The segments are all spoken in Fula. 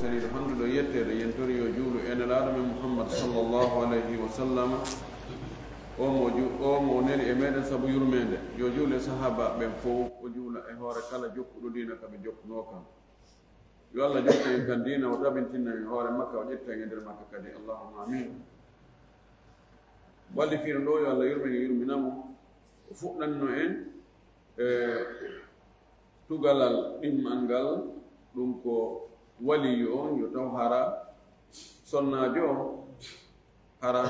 seni handuɗo yettede yentori yo juulu enelaɗo men Muhammad sallallahu alayhi wa sallam omo neli e meɗen saabu yurmede yo juule sahaba ɓen fof o juula e hoore kala jokkuɗo dina kaɓe jokkuno kam yo Allah jokka en kan dina o tabintinna en hoore makka o ƴetta en e nder makka kadi allahumma amin walli fiino ɗo yo Allah yurmen e yurminamo o fuɗɗanno en tugalal ɗimmal ngal ɗum ko waliyu on yo taw hara sonnajo o hara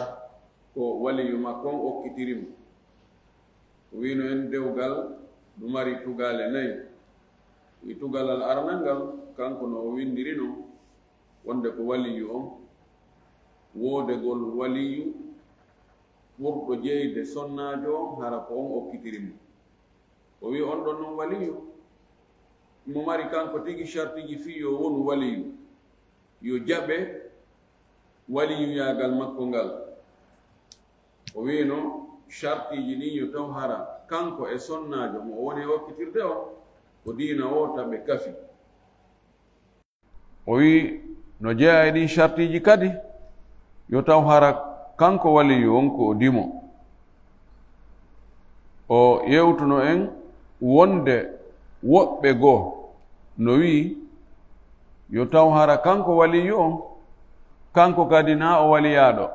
ko waliyu makko on okkitirimo o wino en dewgal ɗum mari tugale nayi i tugalal arnal ngal kanko no o windirino wonde ko waliyu on wodegol waliyu ɓurɗo jeyde sonnajo on hara ko on okkitirimo o wi on ɗon noon waliyu mo mari kanko tigi chartiji fi yo wonu waliyu yo jaɓe waliyu yagal makko ngal o wino chartiji ɗin yo taw hara kanko e sonnajo mo woni okkitirde o ko diina o taɓe kafi o wi no jeeya e ɗin chartiji kadi yo taw hara kanko waliyu on ko o dimo o yewtuno en wonde woɓɓe goo no wi yo taw hara kanko waliyu on kanko kadi na o waliyaɗo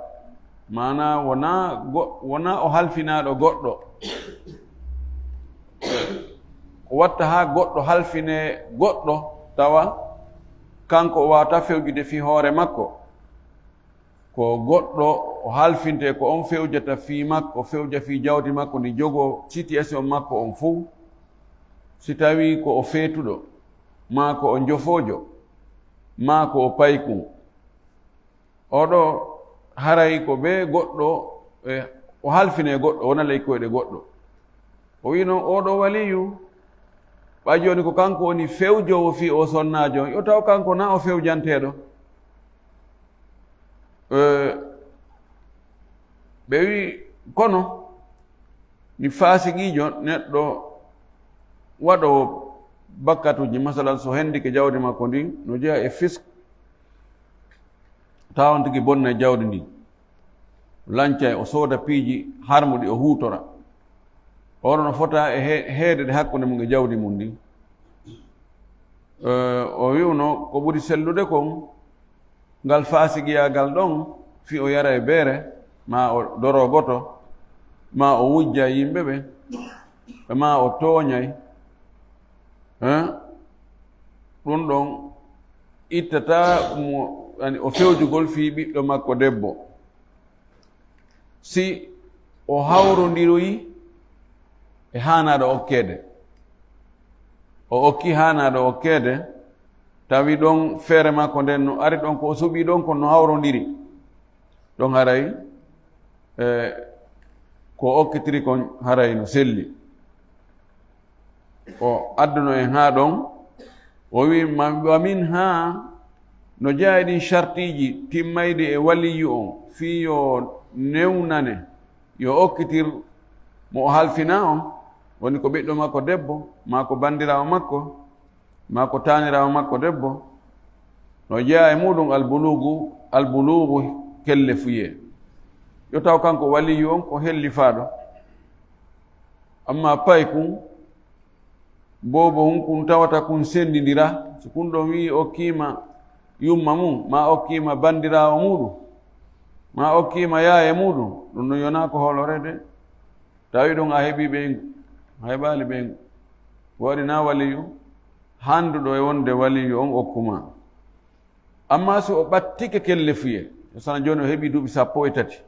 mana wona o halfinaɗo goɗɗo o watta ha goɗɗo halfine goɗɗo tawa kanko o wawata fewjude fi hoore makko ko goɗɗo o halfinte ko on fewjata fi makko fewja fi jawdi makko ndi jogo situation makko on fou si tawi ko o feetuɗo ma ko o jofojo ma ko o paykum oɗo haray ko ɓe goɗɗo o halfine goɗɗo wona ley koyɗe goɗɗo o wi noon oɗo waliyu ɓa joni ko kanko woni fewjowo fi o sonnajo yo taw kanko na o fewjanteɗo ɓe wi kono mi faasigijo neɗɗo waɗo bakkatuji masalan so hendike jawdi makko ndi no jeeya e fisk tawan tigi bonna e jawdi ndi lancay o sooda piiji harmuɗi o huutora oɗo no fota e heede de hakkunde mum e jawdi mum ndi o wiwno ko ɓuri sellude kon ngal faasigiyagal ɗon fi o yara e beere ma o doro goto ma o wujja yimɓe ɓe ma o tooñay ɗum ɗon ittata mo o fewjugol fi ɓiɗɗo makko debbo si o hawrondiroyi e hanaɗo okkede o okki hanaɗo okkede tawi ɗon feere makko nden no ari ɗon ko o suɓi ɗon kono hawrondiri ɗon haray ko okkitiri kon haray no selli o adduno en ha ɗon o wi wa min ha no jeeya ɗin chartiji timmaydi e waliyu on fi yo newnane yo okkitir mo o halfina on woni ko ɓiɗɗo makko debbo ma ko bandirawo makko ma ko tanirawo makko debbo no jeeya e muɗum albulugu kelle fuye yo taw kanko waliyu on ko hellifaɗo amma pay kum bobo hun kun tawata kun sendidira so kun ɗon wi okkima yumma mum ma okkima bandirawo muɗum ma okkima yaaye muɗum ɗum no yona ko holorede tawi ɗum a heeɓi ɓeygu a heɓali ɓeygu waɗi na waliyu handuɗo e wonde waliyu on okkuma amma so o ɓattike kelle fuye sana joni o heeɓi duuɓi 13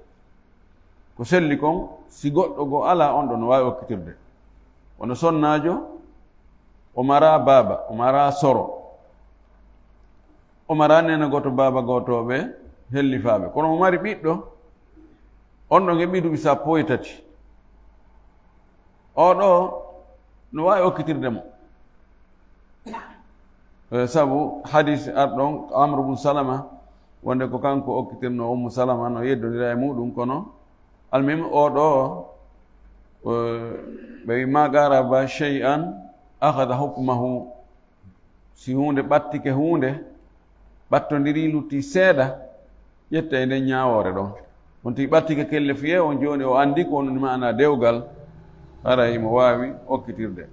ko selli kon si goɗɗo go ala on ɗo no wawi okkitirde wono sonnajo o mara baaba o mara soro o mara nena goto baaba gotoɓe hellifaɓe kono mo mari ɓiɗɗo on ɗon heɓi duuɓi 13 oɗo no wawi okkitirde mo sabu hadis arɗon amre bun salama wonde ko kanko okkitirno ummu salama no yeddodira e muɗum kono almim oɗo ɓe wi ma garaba shay'an akhadha hukmahu si hunde ɓattike hunde ɓattodiri lutti seeɗa ƴetta e nden ñawoore ɗon on tigi ɓattike kelle fiye on joni o andi ko onɗum mana dewgal hara imo wawi okkitirde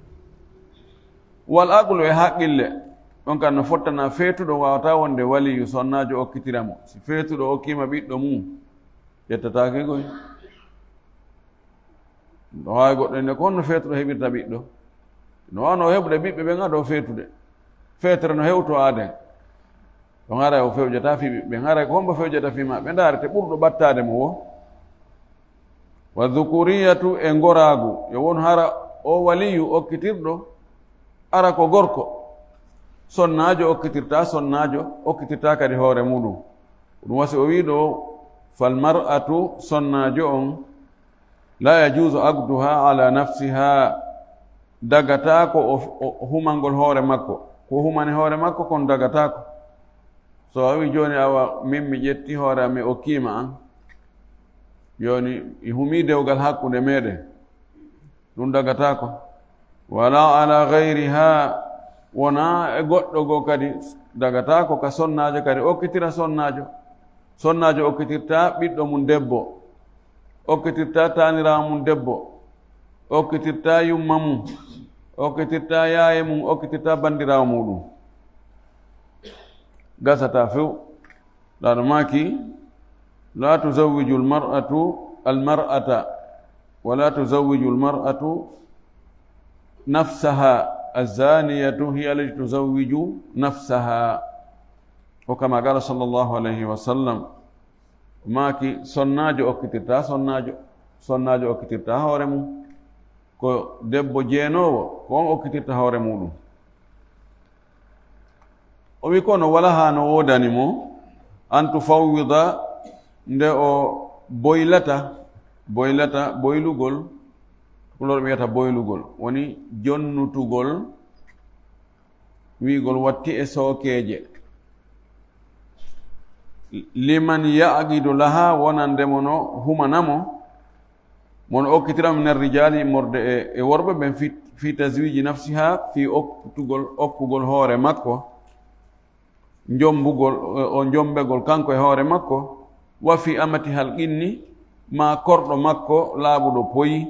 wal aqlu e haqqille ɗon kam no fottana feetuɗo wawata wonde waliyu sonnajo okkitiramo si feetuɗo okkima ɓiɗɗo mum ƴettatake koy no wawi goɗɗo inde ko honno feetuɗo heɓirta ɓiɗɗo no wawno heɓude ɓiɓɓe ɓen aɗo feetude feetere no hewto aden ɗon haray o fewjata fi ɓiɓɓe haray ko hombo fewjata fi maɓɓe ndaarete ɓurɗo ɓattade mo wo wa dhukuriyatu e ngoragu yo won hara o waliyu okkitirɗo ara ko gorko sonnajo okkitirta sonnajo okkitirta kadi hoore muɗum ɗum wasi o wiɗo falmar'atu sonnajo on la yajuzu agduha ala nafsiha dagatako o humangol hoore makko ko humani hoore makko kon dagatako so a wi joni awa min mi ƴetti hoore am mi okkima an joni i humi dewgal hakkude meɗen ɗum dagatako wala ala gayriha wona e goɗɗo go kadi dagatako ka sonnajo kadi okkitira sonnajo sonnajo okkitirta ɓiɗɗo mum debbo okkitirta tanirawo mum debbo okkitirta yumma mum okkitirta yaaye mum okkitirta bandirawo muɗum gasata few ɗaɗo maki la tuzawwiju almar'ata wala tuzawwiju almar'atu nafsaha azaniyatu hiya allati tuzawwiju nafsaha o kama qala sallallahu alayhi wa sallam maki sonnajo okkitirta sonnajo okkitirta hoore mum ko debbo jeenowo ko on okkitirta hoore muɗum o wi kono wala ha no wodani mo an tufawwida nde o boylata boylugol kulor wiyata boylugol woni jonnutugol wiigol watti e sookeje liman yaqidu laha wonande mono humanamo mono okkitiram nen rijali morde e worɓe ɓen fi taswiji nafsiha fi okkugol hoore makko jombugol o jombegol kanko e hoore makko wa fi amati hal qinni ma korɗo makko laaɓuɗo poyi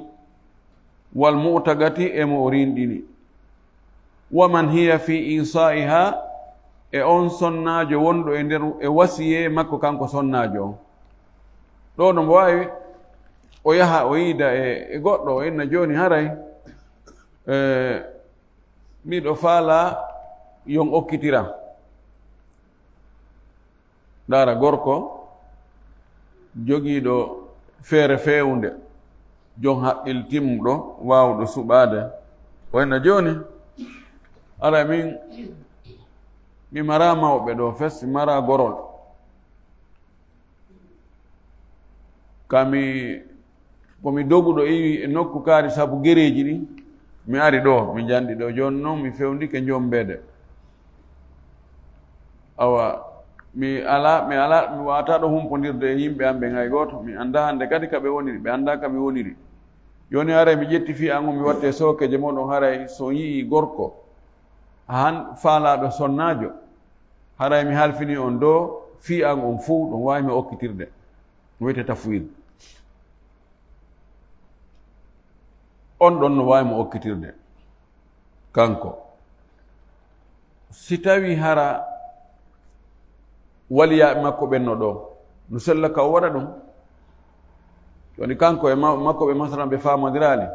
wal mu'tagati e mo o rinɗini wa man hiya fi isaiha e on sonnajo wonɗo e nder e wasiye makko kanko sonnajo on ɗo no mbo wawi o yaha o yiida e goɗɗo o inna joni haray miɗo faala yon okkitiram ɗara gorko jogiiɗo feere fewnde jon haqqil timmuɗo wawɗo suɓade o inna joni ara mi mara mawɓe ɗo fes mi mara gorol komi doguɗo iwi e nokku kaari sabu gereji ɗi mi ari ɗo mi janɗi ɗo joni noon mi fewndike jombede awa mi wata ɗo humpodirde e yimɓe am ɓe hay goto mi anda hande kadi kaɓe woniri ɓe anda kaɓe woniri joni haray mi ƴetti fi an o mi watte sokeje moɗon haray so yii gorko han faalaɗo sonnajo haray mi halfini on do fi an on fuu ɗon wawi mi okkitirde wiyete tafwid on ɗon no wawi mo okkitirde kanko si tawi hara waliyaɓe makko ɓenno ɗo no sella ka o waɗa ɗum joni kanko e makko ɓe masalan ɓe famadirali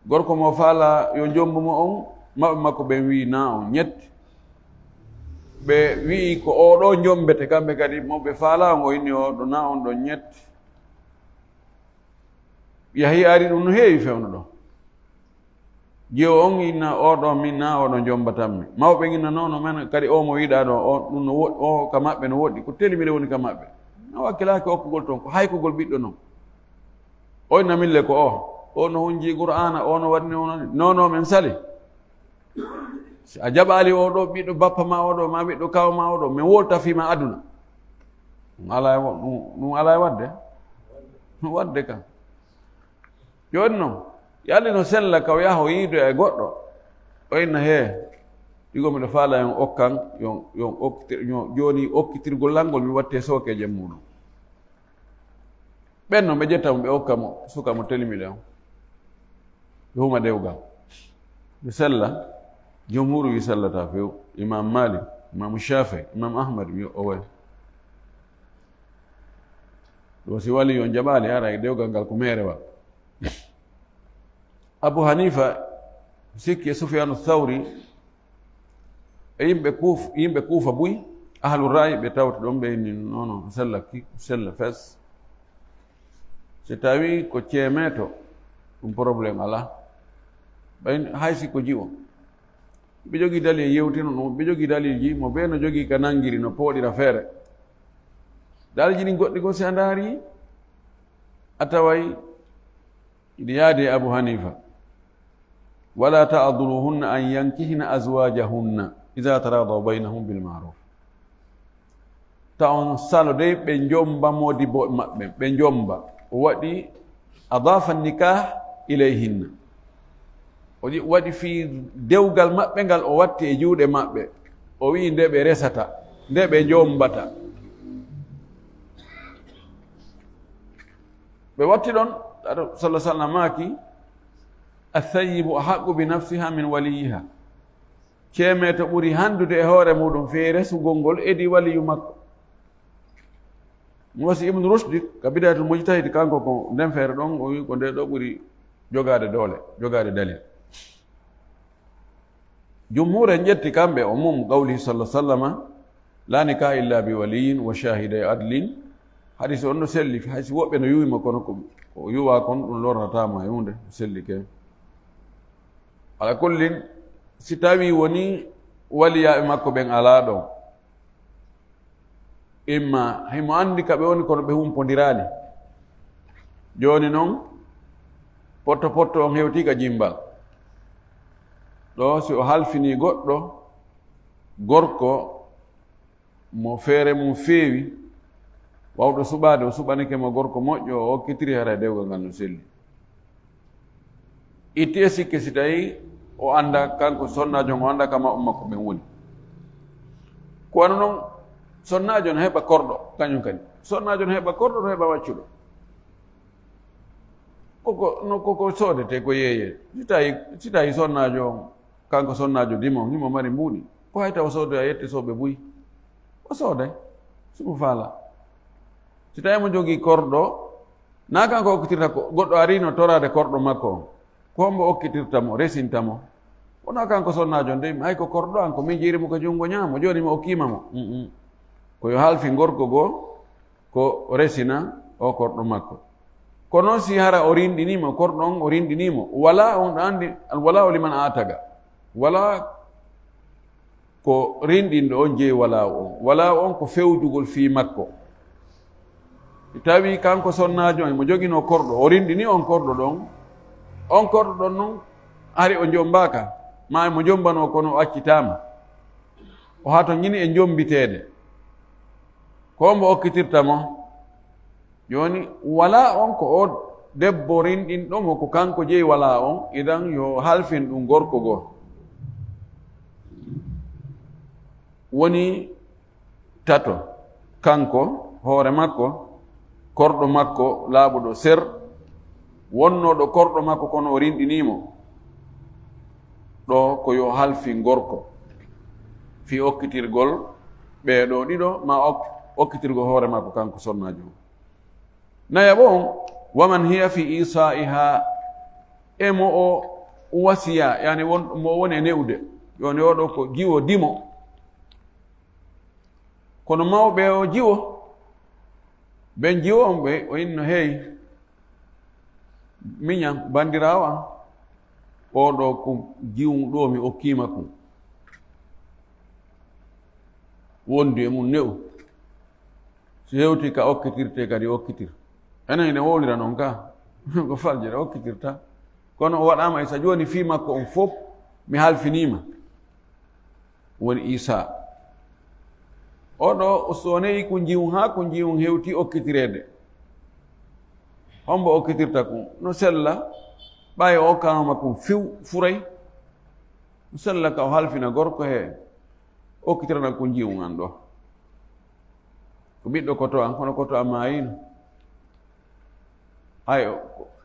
gorko mo faala yo jombumo on maɓe makko ɓen wi na on ñetti ɓe wi ko oɗo jombete kamɓe kadi moɓe faala on o inni oɗo na on ɗon ñetti yahi ari ɗum no heewi fewno ɗon jeewo on inna oɗo min na oɗo jombatanmi mawɓe inna nono men kadi o mo wiɗa ɗo o ɗum no o ka maɓɓe no woɗɗi ko telimire woni ka maɓɓe no wakkilaki okkugol toon ko haykugol ɓiɗɗo noon o inna mille ko o no hunji qur'ana o no waɗni ononi nono men sali a jaɓali oɗo ɓiɗɗo bappa ma oɗo ma ɓiɗɗo kaw ma oɗo min wolta fima aduna ɗum ala e wadde ɗum wadde kam joni noon yalli no sella ka o yaha o yiido e goɗɗo o inna he ɗigo miɗo faala yon okkan yon okkitir joni okkitirgol langol mi watte sookeje muɗum ɓenno ɓe ƴetta mo ɓe okka mo suka mo telimiɗe on ɓe huma dewgal ɓe sella jumhuru wi sellata few imam malik imam shafi imam ahmad wi o way ɗo si wali yo jaɓali ara e dewgal ngal ko merewa abu hanifa sikki e sufyanu thawri e yimɓe kuufa buy ahlu rayi ɓe tawta ɗon ɓe ni nono sella fes so tawi ko ceemeto ɗum probléme ala ɓay hay sikko jiwo ɓe jogii dalil yewtino ɗum ɓe jogii dalilji mo ɓe no jogii ka nangiri no pooɗira feere dalilji ɗin goɗɗi go si a ndaari a taway iɗi yaadi e abu hanifa wala taaduluhunna an yankihina azwajahunna ida taradaw baynahum bilmaruf ta on salo dey ɓe jomba modibo maɓɓe ɓe jomba o waɗi adafa nikah ilayhinna o waɗi fi dewgal maɓɓe ngal o watti e juuɗe maɓɓe o wi nde ɓe resata nde ɓe jombata ɓe watti ɗon aɗa sallah sallam maaki athayibu ahaqu bi nafsiha min waliyiha ceeme to ɓuri handude e hoore muɗum fe resugol ngol edi waliyu makko mi wasi ibnu rusdi ka bidayatul mujtahid kanko ko nden feere ɗon o wi ko nde ɗo ɓuri jogade doole jogade dalil jumhur en ƴetti kamɓe o mum qawlihi sallah sallama la nikah illa bi waliyin wa shahiday adlin hadis on no selli haysi woɓɓe no yuwima kono ko yuwa kon ɗum lornatama e hunde selli ke ala kullin si tawi woni waliyaɓe makko ɓen ala ɗon imma himo andi ka ɓe woni kono ɓe humpodirali joni noon potto potto on hewti ka jimbal ɗo si o halfini goɗɗo gorko mo feere mum feewi wawɗo suɓade o suɓanike mo gorko moƴƴo o okkitiri hara dewgal ngal no selli itti e sikke si tawi o anda kanko sonnajo o anda kama on makko ɓen woni ko wano noon sonnajo no heɓa korɗo kañum kadi sonnajo no heɓa korɗo no heɓa waccuɗo koko soodete ko yeeye si tawi sonnajo on kanko sonnajo dimo himo mari mbuuɗi ko hay taw soodoya yette soɓe buyi o sooday sumo faala si tawi mo jogii korɗo na kanko okkitirta ko goɗɗo arino torade korɗo makko on ko mbo okkitirtamo resintamo wona kanko sonnajo nde hay ko korɗo an ko min jiirimo ko junngo ñaamo joni mi okkimamo koyo halfi gorko goo ko resina o korɗo makko ko noon si hara o rinɗinimo korɗo on o rinɗinimo wala on ɗo andi wala o liman ataga wala ko rinɗinɗo on jeeyi wala on ko fewjugol fi makko tawi kanko sonnajo en mo jogino korɗo o rinɗini on korɗo ɗon noon ari o jombaka ma mo jombano kono o accitama o ha to ñini e jombitede ko mbo okkitirtamo joni wala on ko o debbo rinɗinɗomo ko kanko jeeyi wala on idan yo halfin ɗum gorko goo woni tato kanko hoore makko korɗo makko laaɓuɗo ser wonnoɗo korɗo makko kono o rinɗinimo ɗo ko yo halfi gorko fi okkitirgol ɓeeɗo ɗiɗo ma okkitirgol hoore makko kanko sonnajo naya ɓon waman hiya fi isaiha e mo o wasiya yani mo woni e newde yoni oɗo ko jiwo dimo kono mawɓe o jiwo ɓen jiwo on ɓe o inno hey miñam bandirawo an oɗo ko jiwɗo mi okkima kum wondi e mum ne'u so hewti ka okkitirte kadi okkitir enen ene wowlira noon ka ko faljere okkitirta kono o waɗama isa joni fi makko on fof mi halfinima woni isa oɗo so neyi ko jiwum ha ko jiwum hewti okkitirede hombo okkitirta kum no sella ɓawi o okkanoma kum few furay musalla ka o halfina gorko he okkitirana ko jiwu an ɗo ko ɓiɗɗo koto an kono koto an mayino ay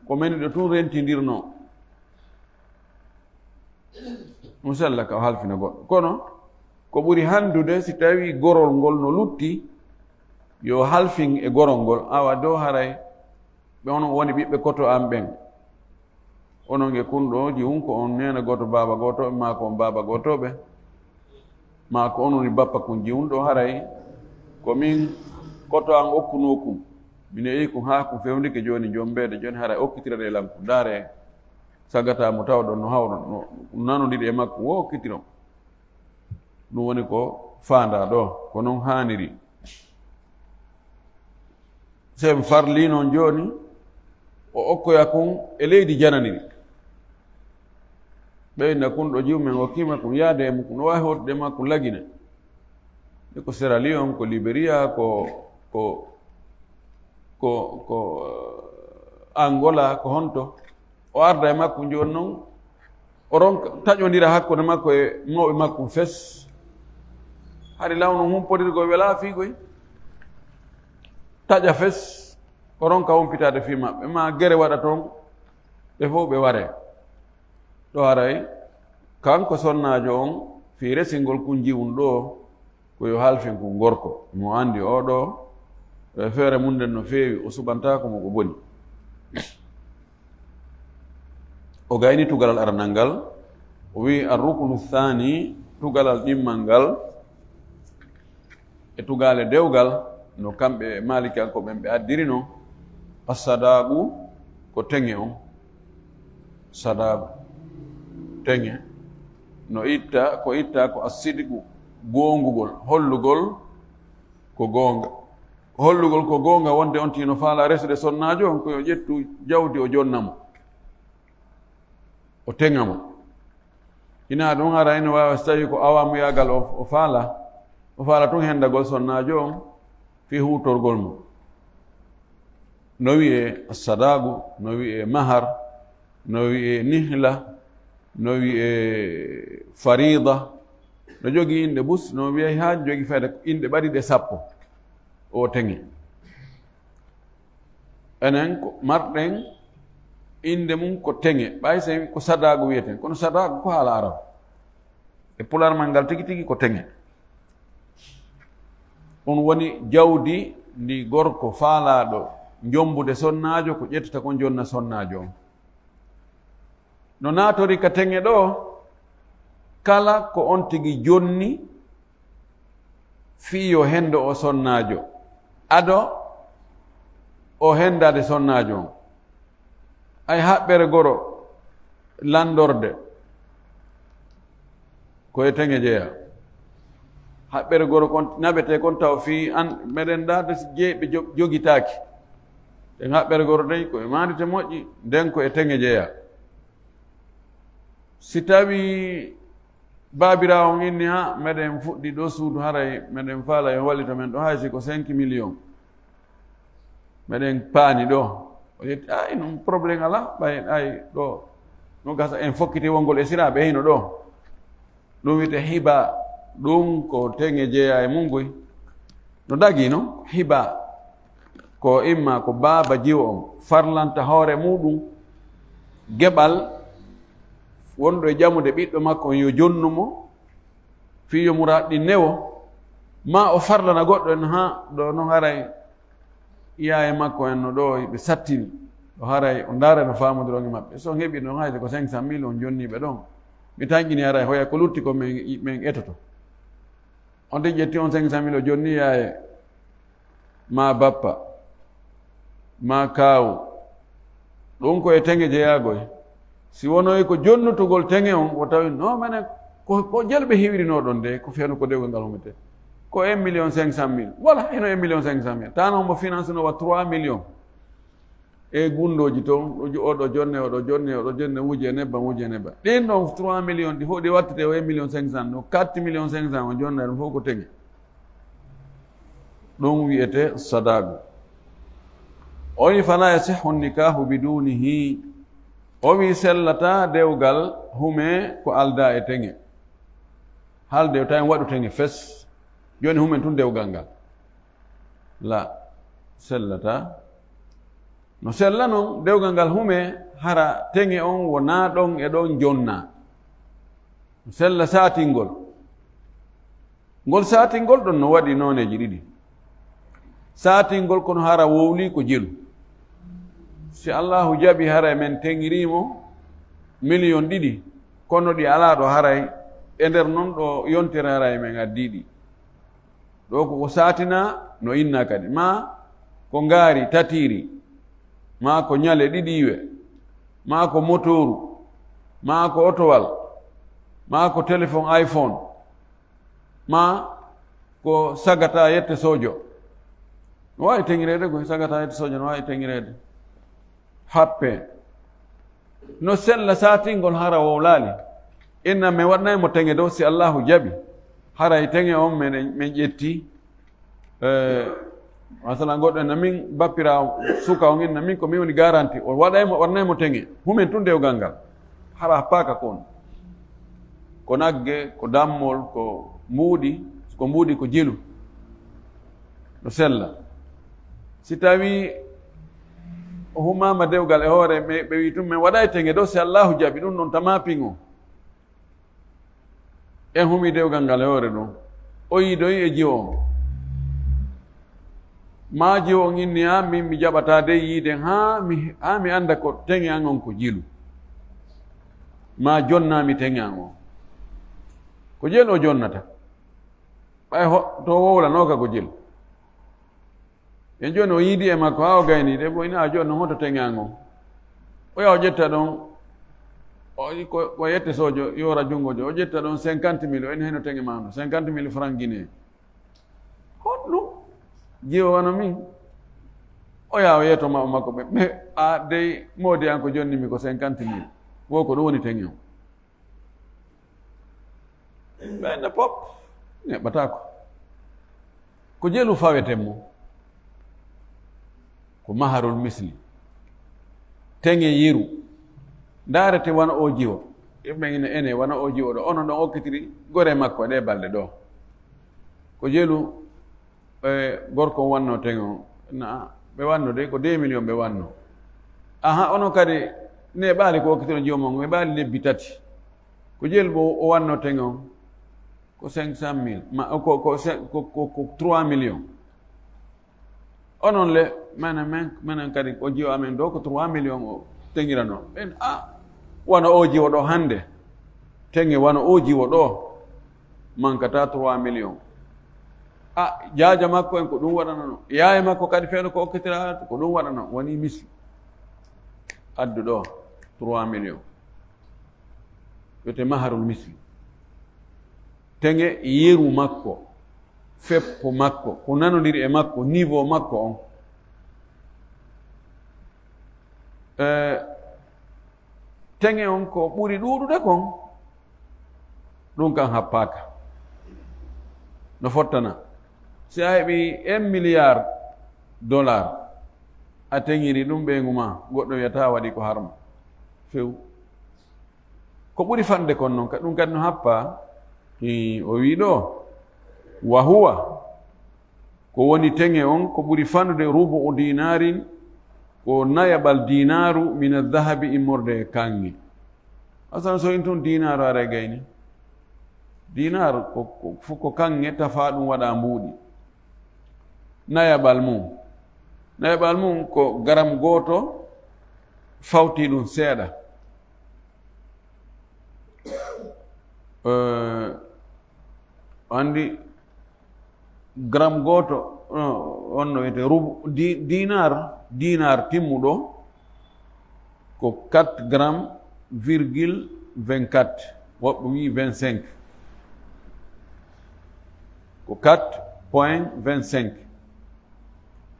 ko meniɗo tun rentindirno musalla ka o halfina goɗɗo kono ko ɓuri handude si tawi gorol ngol no lutti yo halfin e gorol ngol awa dow haray ɓe onon woni ɓiɓɓe koto an ɓen onon e kunɗoji hunko on nena goto baba gotoɓe ma ko on baba gotoɓe ma ko ononi bappa kun jiwun ɗo haray komin koto an okkunokum mine yi kum ha kum fewndike joni jombede joni haray okkitirade lanko daare sagatamo tawɗo no hawno no nanodiɗi e makko wo okkitiro ɗum woni ko fanda ɗo ko noon haniri sen farli noon joni o okkoya kun e leydi jananiri ɓeyna kun ɗo jiwmen hokkima kum yaade e mum no wawi hotde makko lagine e ko Sierra Leone ko Liberia ko Angola ko honto o arda e makko joni noon o ronka taƴodira hakkude makko e mawɓe makko fes hari lawno humpodirgo wela fiigoy taƴa fes o ronka humpitade fi maɓɓe ma gere waɗa toon ɓe fof ɓe ware ɗo haray kanko sonnajo on fi resingol kun jiwun ɗo koyo halfin kun gorko mo andi oɗo feere mum nden no feewi o suɓantako mo ko boni o gayni tugalal aranal ngal o wi arruknu thani tugalal ɗimmal ngal e tugale dewgal no kamɓe maliki an ko ɓen ɓe addirino assadagu ko teŋe on sadagu teŋe no itta ko assidigu gongugol hollugol ko gonga hollugol ko gonga wonde on tino faala resude sonnajo on koyo ƴettu jawdi o jonnamo o teŋamo ina ɗum ara ene wawa so tawi ko awamu yagal o faala tun hendagol sonnajo on fi hutorgol mum no wiye sadagu no wiye mahar no wiye nihla no wiye farida no jogi inde bus no wiye ha jogi fede inde ɓaɗiɗe 10 o teŋe enen ko marɗen inde mum ko teŋe ɓay so ko sadagu wiyeten kono sadagu ko haala arab e pularmal ngal tigi tigi ko teŋe on woni jawdi ndi gorko faalaɗo jombude sonnajo ko ƴettata ko jonna sonnajo on no natori ka teŋe ɗo kala ko on tigi jonni fiyo hendo o sonnajo ado o hendade sonnajo on ay haɓɓere goro landorde koye teŋe jeeya haɓɓere goro kon naɓete kon taw fi an meɗen dade jeeɓe jogitaki ɗen haɓɓere goro ɗen koye mandite moƴƴi nden ko e teŋe jeeya si tawi babirawo on inni ha meɗen fuɗɗi ɗo suudu haray meɗen faala e wallito men ɗo haysi ko 5 millions meɗen paani ɗo o yetti ay ɗum probléme ala ɓay ay ɗo no gasa en fokkiti wongol e siraɓe hino ɗo ɗum wiyete hiba ɗum ko teŋe jeeya e mungoy no dagi no hiba ko imma ko baaba jiwo on farlanta hoore muɗum geɓal wonɗo e jamude ɓiɗɗo makko on yo jonnumo fiyo muraɗɗi newo ma o farlana goɗɗo en ha ɗo no haray iyaye makko en no ɗo ɓe sattini ɗo haray o ndaara no famodironge maɓɓe so heɓi ɗon hayde ko 500 000 on jonniɓe ɗon mi tañƴini haray hoya ko lutti ko min etoto on de ƴetti on 500 000 o jonni yaye ma bappa ma kaawu ɗum koye teŋe jeeyagoy si wonoyi ko jonnutugol teŋe on o tawi no mene ko jelɓe hiwrino ɗon de ko fiyano ko dewgol ngal humete ko 1 million 500 000 voilà heno 1 million 500 000 tano mo finance no wa 3 millions e gundoji toon oɗo jonne wuje nebba ɗin ɗon 3 millions ɗi fof ɗi wattete o 1 million 500 no 4 million 500 o jonna ɗum fof ko teŋe ɗum wiyete sadagu o wi fala yasihu nikahu bidunihi o wi sellata dewgal hume ko alda e teŋe halde tawi waɗu teŋe fes joni humen tun dewgal ngal la sellata no sella noon dewgal ngal hume hara teŋe on wona ɗon e ɗon jonna sella satingol ngol satingol ɗon no waɗi noneji ɗiɗi satingol kono hara wowli ko jelu si allahu jaɓi haray men teŋirimo million ɗiɗi kono ɗi ala ɗo haray e nder noon ɗo yontere haray men addiɗi ɗo koko satina no inna kadi ma ko ngaari tatiri ma ko ñale ɗiɗiwe ma ko motoru ma ko otowal ma ko téléphone iphone ma ko sagata yette sojo no wawi teŋirede ko sagata yette sojo no wawi teŋirede happe no sella satingol hara wowlali inna mi waɗnaymo teŋe dow si allahu jaɓi haray teŋe on min ƴetti masalan goɗɗo en namin bappira suka on inna min ko min woni garanti o waɗnaymo teŋe humen tun dewgal ngal hara paaka kon ko nagge ko dammol ko mbuuɗi ko jelu no sella si tawi o humama dewgal e hoore ɓe wi tun min waɗay teŋe dow si allahu jaɓi ɗum ɗon tamapin o en humi dewgal ngal e hoore ɗum o yiidoyi e jiwo on ma jiwo on inni ha min mi jaɓata de yiiden ha mi anda ko teŋe an on ko jilu ma jonnami teŋe an on ko jelu o jonnata ɓay to wowlanoka ko jelu e joni o yiidi e makko ha o gayni de ɓoyni a joni no hoto teŋe an on o yaha o ƴetta ɗon ko yette sojo yora jungo jo o ƴetta ɗon 50 000 en heno teŋe mano 50 000 franc guiné hoɗɗum jiwo wano min o yaha o yettoma o makko ɓe a dey moodi an ko jonnimi ko 50 000 wo ko ɗum woni teŋe o ɓenne pop neɓɓatako ko jelu faweten mo ko maharul misli teŋe yiru ndaarete wona o jiwo ɓeine ene wona o jiwo ɗo onon ɗon okkitiri gore makko ɗe balɗe ɗo ko jelu gorko on wanno teŋe o na ɓe wanno de ko 2 millions ɓe wanno aha onon kadi ne ɓaali ko okkitiro jomon ɓe ɓaali lebbi tati ko jelu ɓo o wanno teŋe o ko 500 000 ko 3 millions onon le menen kadi o jiwo amen ɗo ko 3 millions o teŋirano ɓen wona o jiwo ɗo hande teŋe wona o jiwo ɗo mankata 3 millions jaaja makko en ko ɗum waɗanano yaye makko kadi feeɗo ko okkitira ko ɗum waɗano woni misli addu ɗo 3 millions wiyete maharul misli teŋe yeru makko feppo makko ko nanodiri e makko niveau makko on teŋe on ko ɓuri ɗuuɗude kon ɗum kan happaka no fottana si a heɓi 1 milliard dollar a teŋiri ɗum ɓeygu ma goɗɗo wiyata waɗi ko harma few ko ɓuri fande kon noon ɗum kadi no happa o wi ɗo wa huwa ko woni teŋe on ko ɓuri fannude rubu dinarin ko nayaɓal dinaru min aldahabi immorde e kanŋe asan so in tun dinaru ara gayni dinaru fof ko kanŋe tafa ɗum waɗa mbuuɗi nayaɓal mum ko garam goto fawti ɗum seeɗa andi gram goto onno wiyete rubu dinar timmuɗo ko 4 grammes virgule 24 woɓɓe wi 25 ko 4.25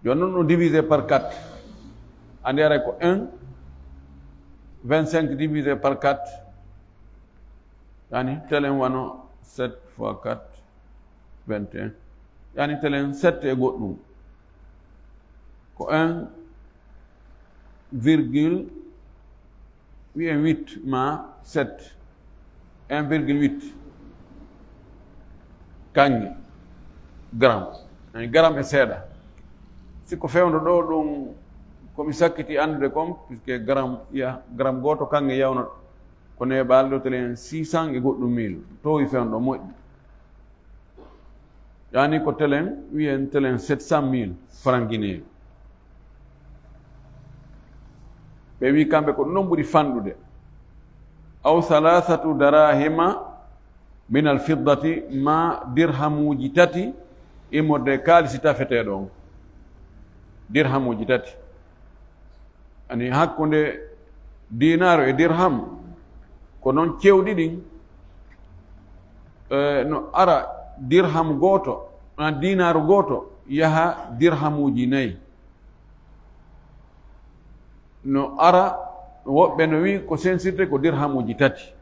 joni noon ɗum divisé par 4 andi ara ko 1 25 divisé par 4 yani telen wano 7 fois 4 21 yani telen 7 e goɗɗum ko 1 virgule wiyen 8 ma 7 1,8 kange gram ani gram e seeɗa sikko fewndo ɗo ɗum komi sakkiti andude kom puisque gram goto kange yawna ko neɓal ɗo telen 600 e goɗɗum 1000 towi fewndo moƴƴi yani ko telen wiyen telen 700,000 franc guinéen ɓe wi kamɓe ko ɗum ɓuri fanɗude aw 3 darahima min alfiddati ma dirhamuji 3 immorde kaalisi tafeteɗo on dirhamuji 3 ani hakkunde dinaru e dirham ko noon cewɗi ɗin no ara dirham goto dinaru goto yaha dirhamuji 4 no ara woɓɓe no wi ko sensirde ko dirhamuji 3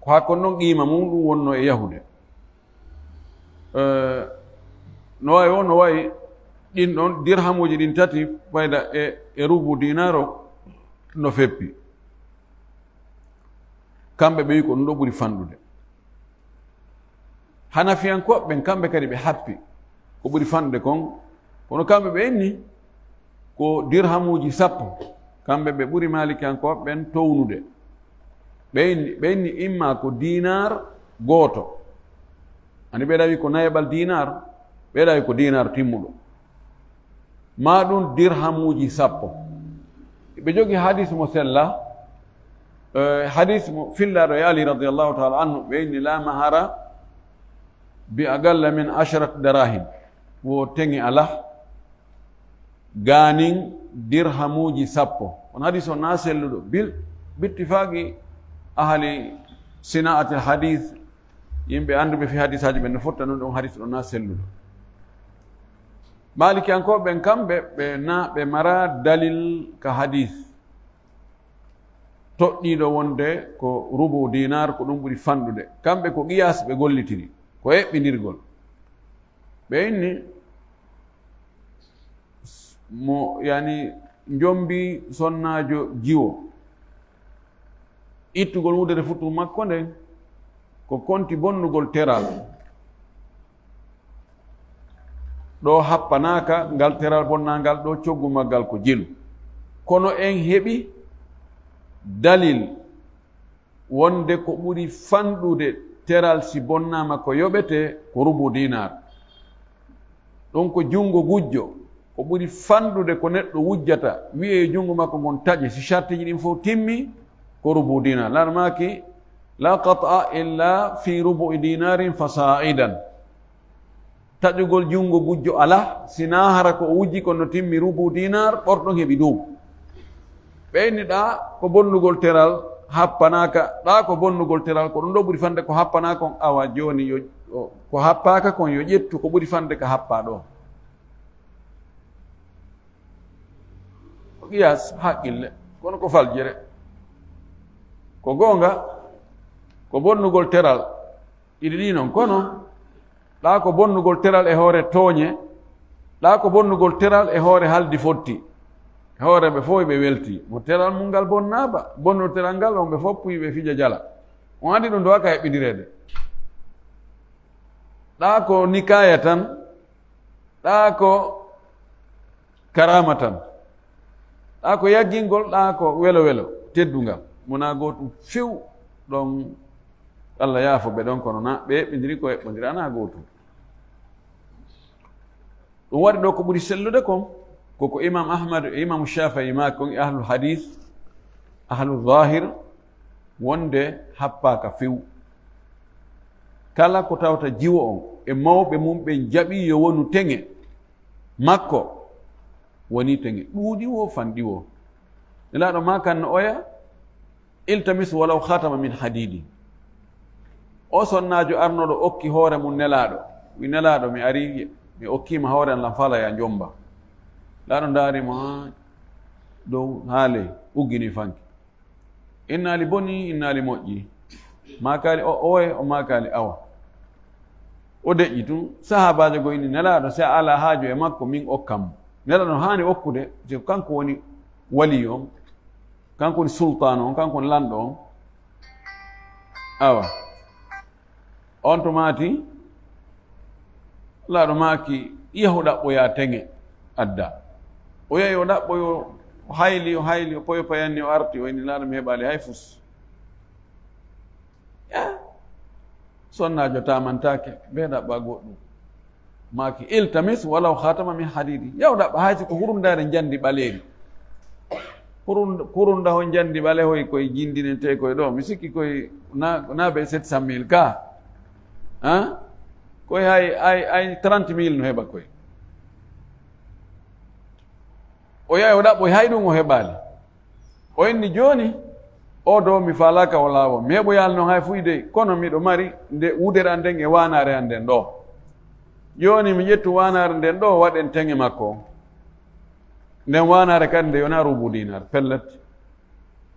ko hakko noon qima mum ɗum wonno e yahude no wawi o no wawi ɗin ɗon dirhamuji ɗin 3 fayda e rubu dinaro no feppi kamɓe ɓe wi ko ɗum ɗo ɓuri fanɗude hanafiyankoɓe kamɓe kadi ɓe happi ko ɓuri fanɗude kon kono kamɓe ɓe inni ko dirhamuji 10 kamɓe ɓe ɓuri malikiyankoɓen townude ɓe inni imma ko dinar goto ani ɓeɗa wi ko nayaɓal dinar ɓeɗa wi ko dinar timmuɗo ma ɗum dirhamuji 10 ɓe jogi hadis mo sella hadis mo fillaɗo e ali radiallahu taala anhu ɓe inni la mahara bi agalla min 10 darahim wo teŋi ala ganin dirhamuji 10 on hadis o na selluɗo bittifaqi ahali sina'atil hadis yimɓe anduɓe fi hadis haji ɓe no fotta noon ɗon hadis ɗo na selluɗo malikiyankoɓen kamɓe ɓe mara dalil ka hadis toɗɗiɗo wonde ko rubu dinar ko ɗum ɓuri fanɗude kamɓe ko qiyas ɓe gollitiri ko eɓɓinirgol ɓe inni mo yani jombi sonnajo jiwo ittugol wudere futtu makko nden ko konti bonnugol teral ɗo happanaka ngal teral bonnangal ɗo coggu maggal ko jilu kono en heɓi dalil wonde ko ɓuri fanɗude teral si bonnama ko yoɓete ko rubu dinar ɗon ko jungo gujjo ko ɓuri fanɗude ko neɗɗo wujjata wiye jungo makko ngon taƴe si chartiji ɗin fof timmi ko rubu dinar larmaki la qat'a illa fi rubu'i dinarin fasa'idan taƴugol jungo gujjo ala sina hara ko o wujji kono timmi rubu dinar ɓorɗon heɓi dow ɓeyni ɗa ko bonnugol teral happanaka ɗa ko bonnugol teral ko ɗum ɗo ɓuri fande ko happanaka on awa joni ko happaka kon yo ƴettu ko ɓuri fande ko happa ɗo ko qiyas haqqille kono ko faljere ko gonga ko bonnugol teral ɗiɗi ɗi noon kono ɗa ko bonnugol teral e hoore tooñe ɗa ko bonnugol teral e hoore haldi fotti hooreɓe fof ɓe welti mo teral mum ngal bonnaaba bonnude teral ngal on ɓe foppuyi ɓe fija jala on andi ɗum do waka heɓɓidirede ɗa ko nikaya tan ɗa ko karama tan ɗa ko yaggingol ɗa ko welo welo teddungal mona gotum few ɗon Allah yaafo ɓe ɗon kono na ɓe heɓɓidiri ko heɓɓodiri ana gotum ɗum waɗi ɗo ko ɓuri sellude kon koko imam ahmad e imam shafii ma kon e ahlul hadis ahlul zahir wonde happaka few kala ko tawta jiwo on e mawɓe mum ɓe jaɓi yo wonu teŋe makko woni teŋe ɗuuɗi wo fanɗi wo nelaɗo ma kan no oya iltamis walaw khatama min hadidi o sonnajo arnoɗo okki hoore mum nelaɗo wi nelaɗo mi ari mi okkima hoore an lam fala ya jomba laɗo daarimo ha dow haale uggini fanki innali boni innali moƴƴi makali owe o makali awa o deƴƴi tun sahabajo go inni nelaɗo si a ala haajo e makko min okkam nelaɗo hani okkude so kanko woni wali on kanko ni sultan on kanko ni lanɗo on awa on to maati laaɗo maaki yahu ɗaɓɓoya teŋe adda o yahi o ɗaɓɓoyo o hayli o poyo payanni o arti o inni laaɗo mi heɓali hay fus sonnajo tamantake be ɗaɓɓa goɗɗum maaki iltamis walaw khatama min hadidi yaw ɗaɓɓa haysi ko hurundare jandi ɓaleeri hurunda ho jandi ɓalehoy koye jindinente koye ɗo mi sikki koye na ɓe 700 000 ka koye hay 30 000 no heɓa koye o yahi o ɗaɓɓoy hay ɗum o heɓali o inni joni o do mi falaka o laawo mi heɓoyal noon hay fuyde kono miɗo mari nde wudere an nden e wanare an nden ɗo joni mi ƴettu wanare nden ɗo waɗen teŋe makko nden wanare kadi nde yona rubu dinar pellet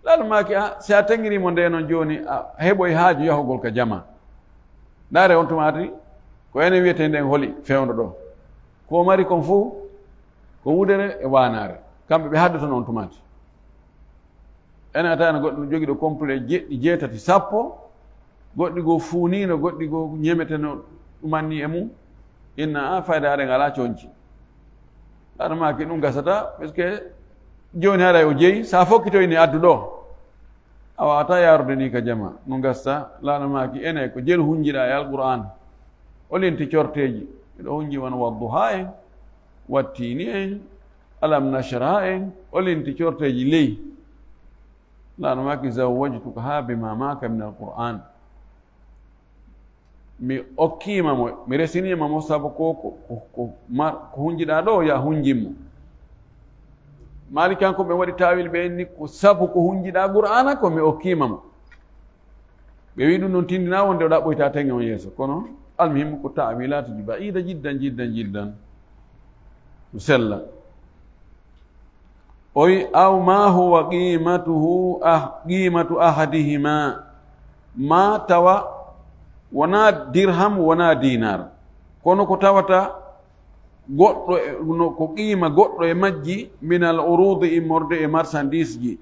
laaɗo maki si a teŋirimo nde noon joni a heɓoy haaju yahugol ka jama ɗare on tumati ko ene wiyete nden holi fewndo ɗo ko mari kon fuu ko wudere e wanare kamɓe ɓe haddoto noon tumati ene a tawano goɗɗo no jogui ɗo complet jeɗɗi jeetati sappo goɗɗi goo fuunino goɗɗi goo ñemeteno ɗumanni e mum inna fayda aɗen ala coñci aɗa maki ɗum gasata par ce que joni haɗa o jeeyi sa fokkitoyni addu ɗo a wawata yarude ni ka jama no gasta laaɗo maki ene ko jeel hunjiɗa e alqur'an o linti corteji miɗo hunji won wadduha en wattini en alam nashra en o linti corteji ley laaɗo maki zawwajtuka ha bima maka min alqur'an mi okkimamo mi resinimamo saabu ko hunjiɗa ɗo ya hunjimmo mali kanko ɓe waɗi tawil ɓe enni ko sabu ko hunjiɗa qur'ana ko mi okkimamo ɓe wi ɗum noon tindina wonde o ɗaɓɓoyta teŋe on yeeso kono almuhimmu ko tawilatuji baida jiddan sella o wi aw ma huwa qimatu ahadihima ma tawa wona dirham wona dinar kono ko tawata goɗɗo ko qima goɗɗo e majji min al urudi immorde e marchandise ji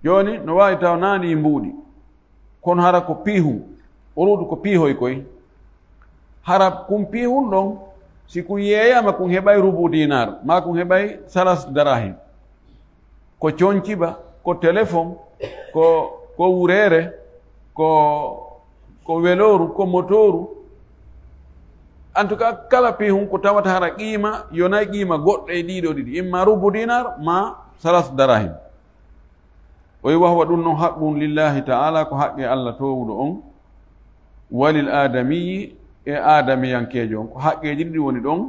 joni no wawi taw nani mbuuɗi kono hara ko piihum urudu ko piihoy koy hara kum piihum ɗon si kum yeeyama kum heɓay rubu dinar ma kum heɓay salas darahim ko conciba ko téléphone ko wurere ko weloru ko motoru en tout cas kala piihum ko tawata hara qima yonay qima goɗɗo e ɗiɗo ɗiɗi imma rubu dinar ma salas darahim o wi wahwa ɗum noon haqqum lillahi taala ko haqqe allah towuɗo on walil adamiyi e adamiyankejo on ko haqqeji ɗiɗi woni ɗon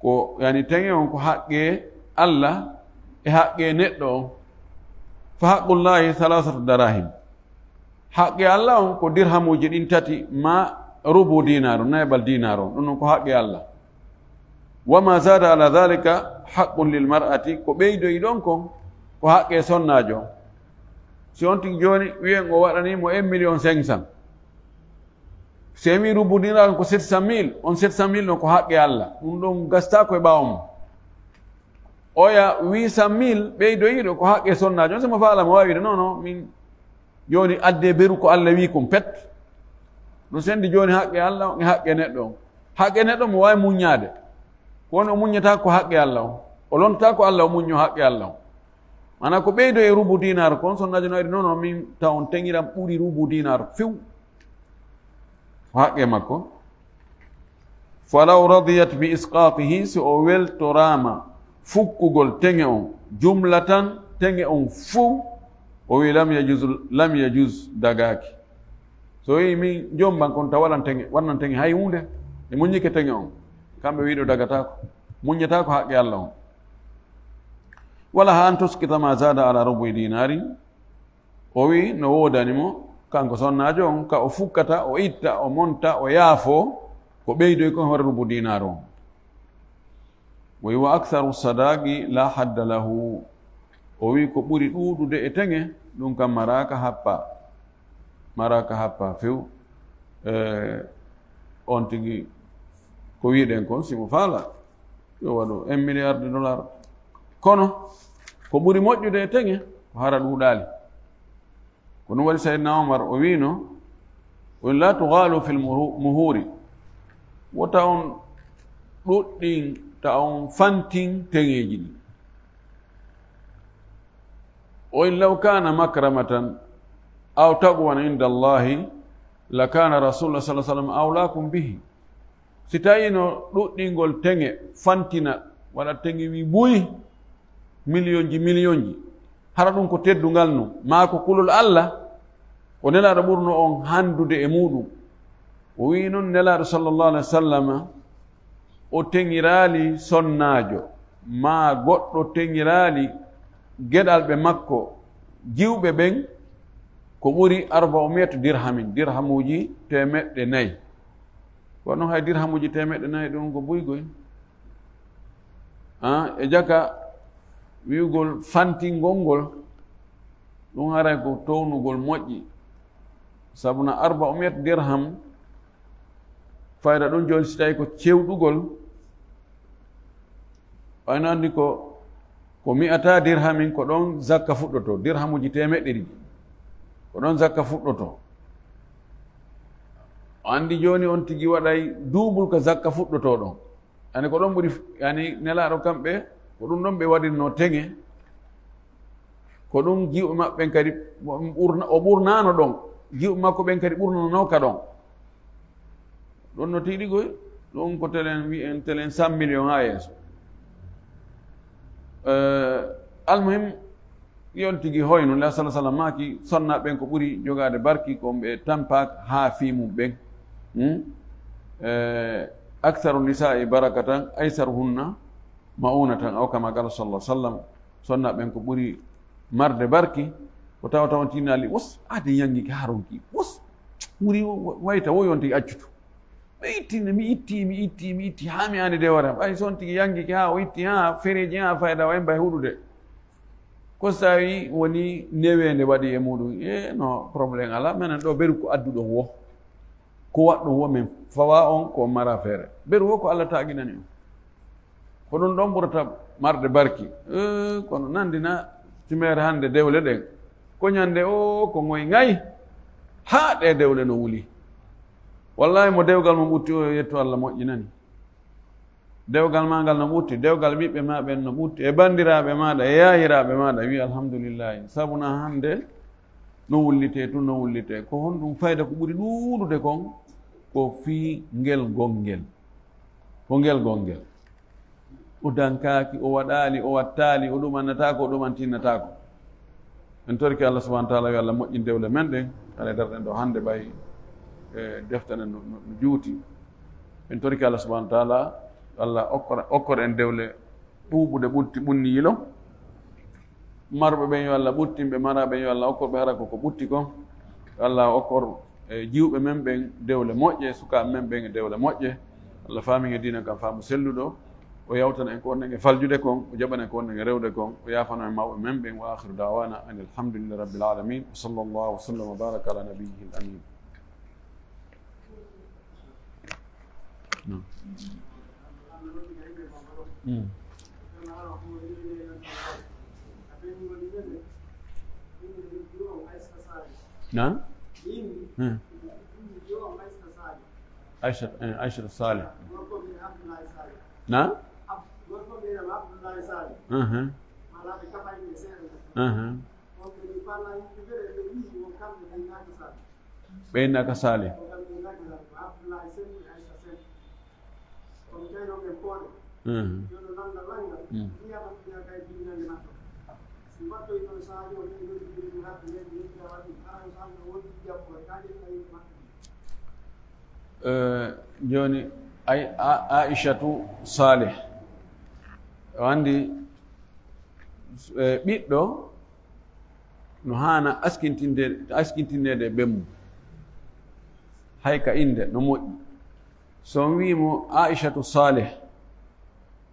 ko yani teŋe on ko haqqe allah e haqqe neɗɗo on fa haqqullahi salasatu darahim haqqe allah on ko dirhamuji ɗin tati ma rubu dinar naybal dinar on ɗum noon ko haqqe allah wama zada ala dhalika haqqun lil mar'ati ko ɓeydoyi ɗon kon ko haqqe sonnajo si on tigi joni wiyen o waɗanimo 1,500,000 si wi rubu dinar ko 700 000 on 700 000 ɗon ko haqqe allah ɗum ɗon gasta koye ɓawa mum oya 800 000 ɓeydoyiɗo ko haqqe sonnajo on simo faalama wawide non min joni adde beru ko allah wi kum pet ɗum sendi joni haqqe allah on e haqqe neɗɗo on haqqe neɗɗo mo wawi muññade woni o muññata ko haqqe allah on o lontata ko allah o muñño haqqe allah on mana ko ɓeydo e rubu dinar kon sonnajo no waɗi noon min taw on teŋiram ɓuuri rubu dinar few ko haqqe makko falaw radiyat bi isqatihi so o weltorama fukkugol teŋe on jumlatan teŋe on fuu o wi lam yajuz dagaki so wi min jomban kon taw wannan teŋe hay hunde e muññike teŋe on kamɓe wiɗo dagatako muññata ko haqqe allah on wala ha an tuskita ma zada ala rubu'i dinari o wi no wodanimo kanko sonnajo on ka o fukkata o itta o monta o yaafo ko ɓeydoy kon hoore rubu dinar on o wi wa aktharu sadaqi la hadda lahu o wi ko ɓuri ɗuɗude e teŋe ɗum kam maraka happa few on tigi ko wiɗen kon simo faala yo waɗo $1 milliard kono ko ɓuri moƴƴude e teŋe ko hara ɗuuɗaali. ko ɗum waɗi sayyidna Umar o wiino on la tugalu fil muhuri, wota on ɗuɗɗin ta on fantin teŋeji ɗi. o in law kana makramatan aw taqwan inda allahi la kana rasulullah sallallahu alaihi wasallam awlakum bihi. si tawino ɗuɗɗingol teŋe fantina waɗa teŋe wi ɓuyi million ji hara ɗum ko teddungal no ma ko kulol Allah o nelaɗo ɓurno on handude e muɗum. o wi noon nelaɗo sallallahu alaihi wasallam o teŋiraali sonnajo ma goɗɗo teŋiraali geɗalɓe makko jiwɓe ɓen ko ɓuri 400 dirhamin, dirhamuji 400. kono hay dirhamuji 400 ɗum ko buygoy e jaka wiwgol fantingol ngol ɗum haray ko townugol moƴƴi. sabu na 400 dirham fayda ɗum joni si tawi ko cewɗugol wayno andi ko 100 dirhamin ko ɗon zakka fuɗɗoto, dirhamuji 100 ko ɗon zakka fuɗɗoto. andi joni on tigi waɗay duubul ko zakka fuɗɗoto ɗon, yani ko ɗon ɓuri, yani nelaɗo kamɓe ko ɗum ɗon ɓe waɗinno teŋe, ko ɗum jiwɓe maɓɓen kadi o ɓurnano ɗon, jiwɓe makko ɓen kadi ɓurnano ka ɗon. ɗon no tiiɗigoy ɗum ko telen wi'en telen 100 millions ha yeeso. almuhim yon tigi hoyno la sallallahu alaihi wasallam maki sonna ɓen ko ɓuri jogade barki ko ɓe tampak ha fimum ɓen. aktharu nisa'i barakatan aysaruhunna ma'unatan aw kama qala sallallahu alaihi wasallam. sonna ɓen ko ɓuri marde barki ko tawa tawa tinali wos ade yangi ki haronki wos ɓuri wayta woyon tigi accutu ɓe ittine mi itti ha mi andi de wara ɓay son tigi yangi ki ha o itti ha fereji ha fayda way mbay huɗude. ko so tawi woni newende waɗi e muɗum no probléme ala, minen ɗo ɓeru ko adduɗon wo, ko waɗɗum wo min fawa on ko mara feere. ɓeru wo ko Allah taginani on, ko ɗum ɗon ɓurata marde barki. kono nandina timere hande dewle ɗen ko ñande o ko ngoy ngay ha ɗe dewle no wuli. wallahi mo dewgal mo ɓutti o yetto Allah moƴƴinani. dewgal ma ngal no ɓutti, dewgal ɓiɓɓe ma ɓen no ɓutti, e bandiraɓe maɗa e yahiraɓe maɗa wi alhamdulillahi. sabuna hande no wullite tun no wullite ko honɗum fayda ko ɓuri ɗuuɗude kon ko fi ngel gongel, ko ngel gongel. o dankaki, o waɗali, o wattali, o ɗumannatako, o ɗumantinnatako. en torki Allah subhanahu wa ta'ala yo Allah moƴƴin dewle men ɗen kala darɗen ɗo hande ɓay e deftene no juuti. en torki Allah subhanahu wa ta'ala Allah okkor en dewle ɓuuɓude ɓunni yilo. marɓe ɓen yo Allah ɓuttimɓe, maraɓe yo Allah okkorɓe hara koko ɓutti kon. Allah okkor jiwɓe men ɓen dewle moƴƴe, sukaɓe men ɓen e dewle moƴƴe. Allah faami e dina kam faamu selluɗo. o yawtana en ko wonɗen e faljude kon, o jaɓana en ko wonɗen e rewde kon, o yafano en mawɓe men ɓen. wa akhiru dawana an alhamdulillahi rabbil alamin wa sallallahu wa sallam wa baraka ala nabiyyihi al amin. نعم عائشة الصالح. نعم بينك صالح. joni aishatu salih o andi ɓiɗɗo no hana askintindede ɓemmu hay ka inde no moƴƴi. so wimo aishatu salih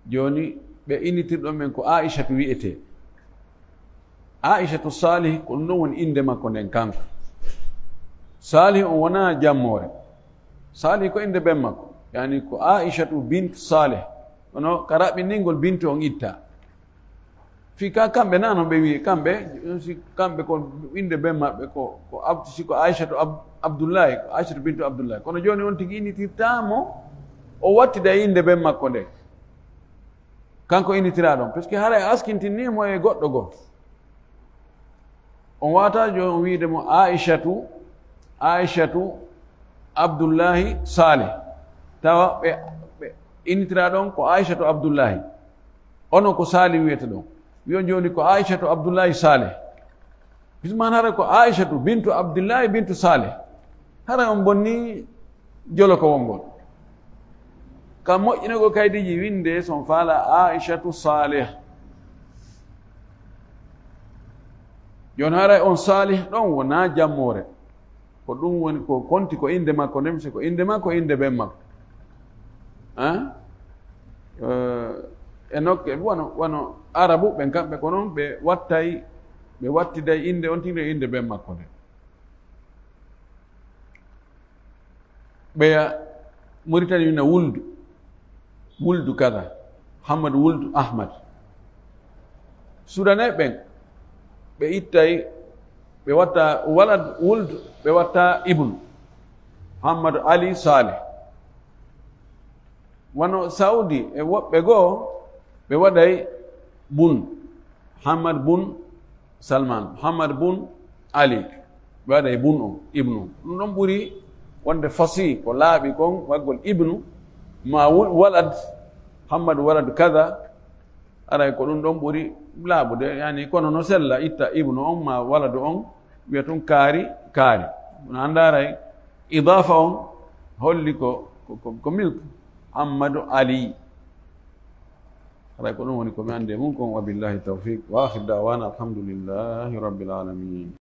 joni ɓe innitirɗon men ko aishatu wiyete. aishatu salih ko ɗum ɗon woni inde makko nden kanko. salih o wona jammore, salih ko inde ben makko, yani ko aishatu bint salih. ono ka raɓɓiningol bintu on itta. fika kamɓe nano ɓe wi kamɓe ko inde ɓe maɓɓe ko siko aichatu abdoullahi ko aichatu bintu abdoullahi kono joni on tigi innitirtamo o wattida inde ɓe makko nde kanko innitira ɗon par ce que haray askintinnimo e goɗɗo goo on wata joni on wiidemo aichatu abdoullahi saleh tawa ɓe innitira ɗon ko aichatu abdoullahi onon ko salih wiyete ɗon wiyon joni ko aichatu abdoullahi saleh bisman hara ko aichatu bintu abdoullahi bintu saleh hara on bonni jolo ko wongol kam moƴƴinego kaydiji winde son faala aichatu saleh joni haray on salih ɗon wona jammore ko ɗum woni ko konti ko inde makko ndemse ko inde makko inde ɓen makko e nokke wono arabu ɓen kamɓe ko noon ɓe wattiday inde on tigi inde ɓen makko nde ɓeya Mauritanie wina wuldu kada Hammadou wuldu Ahmad Soudanais ɓen ɓe ittay ɓe watta walad wuldu ɓe watta ibnu Hammadou Ali Saleh wono Saudi e woɓɓe goo ɓe waɗay bun Hamad bun Salman Hamad bun Ali ɓe waɗay bun on ibnu ɗum ɗon ɓuri wonde fasi ko laaɓi kon waggol ibnu ma walad Hamad walad kada aray ko ɗum ɗon ɓuri laaɓude yani kono no sella itta ibnu on ma waladu on wiya tun kaari no andaray idafa on holli ko milk Hammadou Ali aray ko ɗum woni komi ande mum kon wa billahi tawfiq wa akhir da'wana alhamdulillahi rabbil alamin